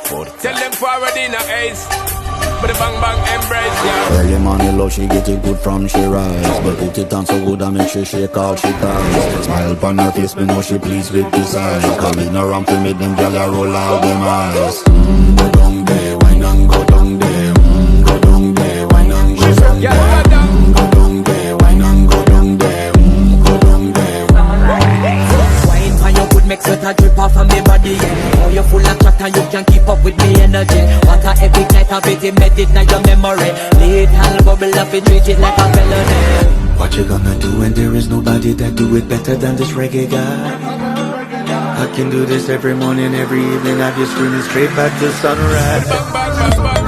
Tell them forward in a ace. But the bang bang embrace, yeah. Early morning love, she get it good from she rise. But put it on so good I make she shake all she cries. Smile upon her face, me know she pleased with this eyes. Coming around to make them gyal a roll out them eyes. Go down there, wine and go down there. Go down there, wine and go down there. Go down there, wine and go down there. Go down there. Wine for your good make sweat a drip off of me body, yeah. Oh, you full of chat and you can keep up with me energy. What a epic night of it, embedded in your memory. Little bubble up and treat it like a felony. What you gonna do when there is nobody that do it better than this reggae guy? I can do this every morning, every evening. Have you screaming straight back to sunrise. Bang bang bang bang.